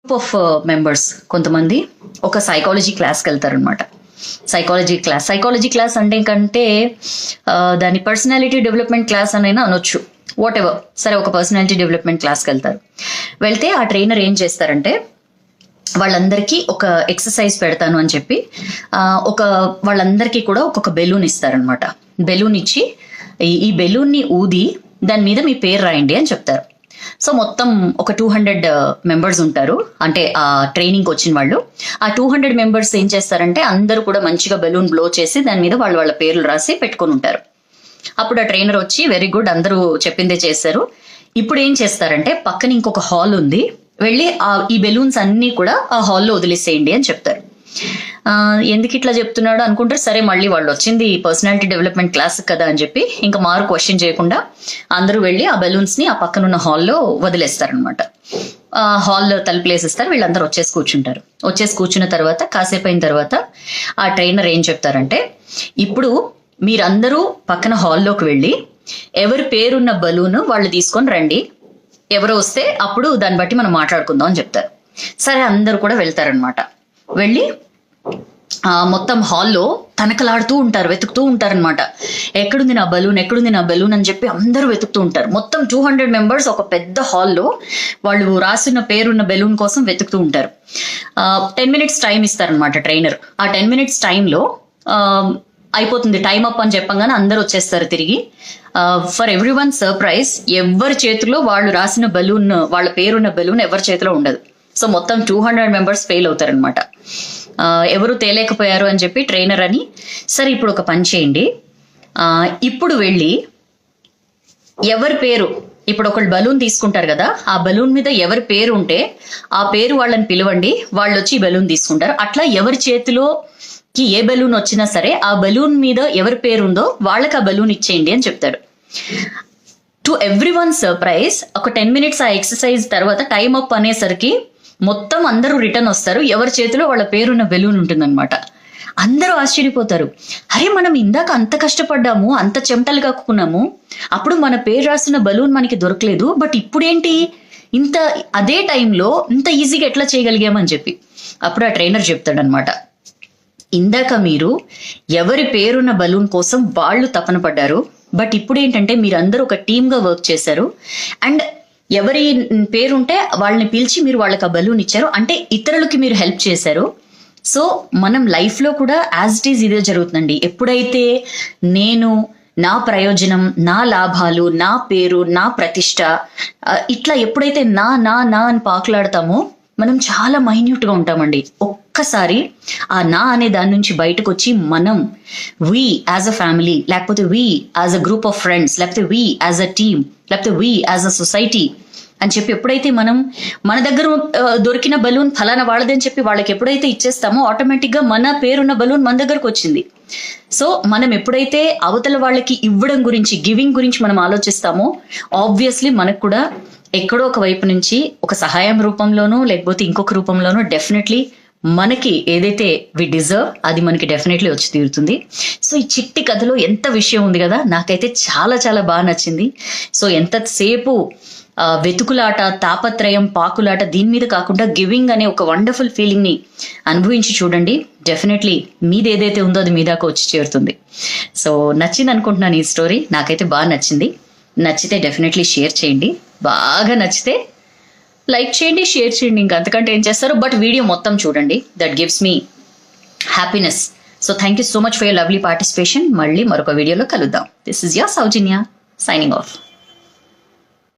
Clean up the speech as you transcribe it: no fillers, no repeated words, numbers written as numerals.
Group of members కొంతమంది ఒక psychology క్లాస్కి వెళ్తారనమాట. సైకాలజీ క్లాస్ అంటే కంటే దాని పర్సనాలిటీ డెవలప్మెంట్ క్లాస్ అనైనా అనొచ్చు, వాట్ ఎవర్. సరే, ఒక పర్సనాలిటీ డెవలప్మెంట్ క్లాస్కి వెళ్తే ఆ ట్రైనర్ ఏం చేస్తారంటే వాళ్ళందరికీ ఒక ఎక్సర్సైజ్ పెడతాను అని చెప్పి వాళ్ళందరికీ కూడా ఒక్కొక్క బెలూన్ ఇస్తారనమాట. బెలూన్ ఇచ్చి ఈ బెలూన్ని ఊది దాని మీద మీ పేరు రాయండి అని చెప్తారు. సో మొత్తం ఒక 200 మెంబర్స్ ఉంటారు, అంటే ఆ ట్రైనింగ్ వచ్చిన వాళ్ళు. ఆ 200 మెంబర్స్ ఏం చేస్తారంటే అందరూ కూడా మంచిగా బెలూన్ బ్లో చేసి దాని మీద వాళ్ళ పేర్లు రాసి పెట్టుకొని ఉంటారు. అప్పుడు ఆ ట్రైనర్ వచ్చి వెరీ గుడ్, అందరూ చెప్పిందే చేశారు. ఇప్పుడు ఏం చేస్తారంటే పక్కన ఇంకొక హాల్ ఉంది, వెళ్ళి ఈ బెలూన్స్ అన్ని కూడా ఆ హాల్లో వదిలేసేయండి అని చెప్తారు. ఎందుకు ఇట్లా చెప్తున్నాడు అనుకుంటారు. సరే, మళ్ళీ వాళ్ళు వచ్చింది పర్సనాలిటీ డెవలప్మెంట్ క్లాస్ కదా అని చెప్పి ఇంకా మారు క్వశ్చన్ చేయకుండా అందరూ వెళ్ళి ఆ బెలూన్స్ ని ఆ పక్కనున్న హాల్లో వదిలేస్తారనమాట. హాల్లో తలుపులేసిస్తారు, వీళ్ళందరూ వచ్చేసి కూర్చున్న తర్వాత కాసేపు అయిన తర్వాత ఆ ట్రైనర్ ఏం చెప్తారంటే ఇప్పుడు మీరందరూ పక్కన హాల్లోకి వెళ్ళి ఎవరి పేరున్న బలూన్ వాళ్ళు తీసుకొని రండి, ఎవరు వస్తే అప్పుడు దాన్ని బట్టి మనం మాట్లాడుకుందాం అని చెప్తారు. సరే, అందరూ కూడా వెళ్తారనమాట. వెళ్ళి మొత్తం హాల్లో తనకలాడుతూ ఉంటారు, వెతుకుతూ ఉంటారనమాట. ఎక్కడుంది నా బలూన్ అని చెప్పి అందరూ వెతుకుతూ ఉంటారు. మొత్తం 200 మెంబర్స్ ఒక పెద్ద హాల్లో వాళ్ళు రాసిన పేరున్న బెలూన్ కోసం వెతుకుతూ ఉంటారు. 10 minutes టైం ఇస్తారనమాట ట్రైనర్. ఆ 10 minutes టైంలో అయిపోతుంది, టైం అప్ అని చెప్పగానే అందరూ వచ్చేస్తారు తిరిగి. ఫర్ ఎవ్రీ వన్ సర్ప్రైజ్, ఎవరి చేతిలో వాళ్ళు రాసిన బెలూన్, వాళ్ళ పేరున్న బెలూన్ ఎవరి చేతిలో ఉండదు. సో మొత్తం 200 మెంబర్స్ ఫెయిల్ అవుతారనమాట. ఎవరు తేలేకపోయారు అని చెప్పి ట్రైనర్ అని, సరే ఇప్పుడు ఒక పని చేయండి, ఇప్పుడు వెళ్ళి ఎవరి పేరు, ఇప్పుడు ఒకళ్ళు బలూన్ తీసుకుంటారు కదా, ఆ బలూన్ మీద ఎవరి పేరు ఉంటే ఆ పేరు వాళ్ళని పిలవండి, వాళ్ళు వచ్చి బలూన్ తీసుకుంటారు. అట్లా ఎవరి చేతిలోకి ఏ బలూన్ వచ్చినా సరే ఆ బలూన్ మీద ఎవరి పేరు ఉందో వాళ్ళకి ఆ బలూన్ ఇచ్చేయండి అని చెప్తాడు. టు ఎవ్రీ వన్ సర్ప్రైజ్, ఒక 10 minutes ఆ ఎక్సర్సైజ్ తర్వాత టైం అప్ అనేసరికి మొత్తం అందరూ రిటర్న్ వస్తారు, ఎవరి చేతిలో వాళ్ళ పేరున్న బెలూన్ ఉంటుందన్నమాట. అందరూ ఆశ్చర్యపోతారు, అరే మనం ఇందాక అంత కష్టపడ్డాము, అంత చెమటలు కక్కున్నాము, అప్పుడు మన పేరు రాసిన బలూన్ మనకి దొరకలేదు, బట్ ఇప్పుడేంటి ఇంత అదే టైంలో ఇంత ఈజీగా ఎట్లా చేయగలిగామని చెప్పి. అప్పుడు ఆ ట్రైనర్ చెప్తాడనమాట, ఇందాక మీరు ఎవరి పేరున్న బలూన్ కోసం వాళ్ళు తపన పడ్డారు, బట్ ఇప్పుడు ఏంటంటే మీరందరూ ఒక టీమ్గా వర్క్ చేశారు, అండ్ ఎవరి పేరుంటే వాళ్ళని పిలిచి మీరు వాళ్ళకి ఆ బలూన్ ఇచ్చారు, అంటే ఇతరులకి మీరు హెల్ప్ చేశారు. సో మనం లైఫ్లో కూడా యాజ్ ఇట్ ఈజ్ ఇదే జరుగుతుందండి. ఎప్పుడైతే నేను, నా ప్రయోజనం, నా లాభాలు, నా పేరు, నా ప్రతిష్ట, ఇట్లా ఎప్పుడైతే నా నా నా అని పాకులాడతామో మనం చాలా మైన్యూట్గా ఉంటామండి. ఒక్కసారి ఆ నా అనే దాని నుంచి బయటకు వచ్చి మనం వీ యాజ్ అ ఫ్యామిలీ, లేకపోతే we as a group of friends, లేకపోతే వీ యాజ్ అ టీమ్, లేకపోతే వీ యాజ్ అ సొసైటీ అని చెప్పి ఎప్పుడైతే మనం మన దగ్గర దొరికిన బలూన్ ఫలానా వాళ్ళదని చెప్పి వాళ్ళకి ఎప్పుడైతే ఇచ్చేస్తామో ఆటోమేటిక్గా మన పేరున్న బలూన్ మన దగ్గరకు వచ్చింది. సో మనం ఎప్పుడైతే అవతల వాళ్ళకి ఇవ్వడం గురించి, గివింగ్ గురించి మనం ఆలోచిస్తామో ఆబ్వియస్లీ మనకు కూడా ఎక్కడో ఒక వైపు నుంచి ఒక సహాయం రూపంలోనూ లేకపోతే ఇంకొక రూపంలోనూ డెఫినెట్లీ మనకి ఏదైతే వి డిజర్వ్ అది మనకి డెఫినెట్లీ వచ్చి తీరుతుంది. సో ఈ చిట్టి కథలో ఎంత విషయం ఉంది కదా, నాకైతే చాలా చాలా బాగా నచ్చింది. సో ఎంతసేపు వెతుకులాట, తాపత్రయం, పాకులాట దీని మీద కాకుండా గివింగ్ అనే ఒక వండర్ఫుల్ ఫీలింగ్ ని అనుభవించి చూడండి, డెఫినెట్లీ మీది ఏదైతే ఉందో అది మీ దాకా వచ్చి చేరుతుంది. సో నచ్చింది అనుకుంటున్నాను ఈ స్టోరీ, నాకైతే బాగా నచ్చింది. నచ్చితే డెఫినెట్లీ షేర్ చేయండి, బాగా నచ్చితే లైక్ చేయండి, షేర్ చేయండి, ఇంకా అంతకంటే ఏం చేస్తారు. బట్ వీడియో మొత్తం చూడండి, that gives me happiness. So thank you so much for your lovely participation. మళ్ళీ మరొక వీడియోలో కలుద్దాం. This is your Soujanya signing off.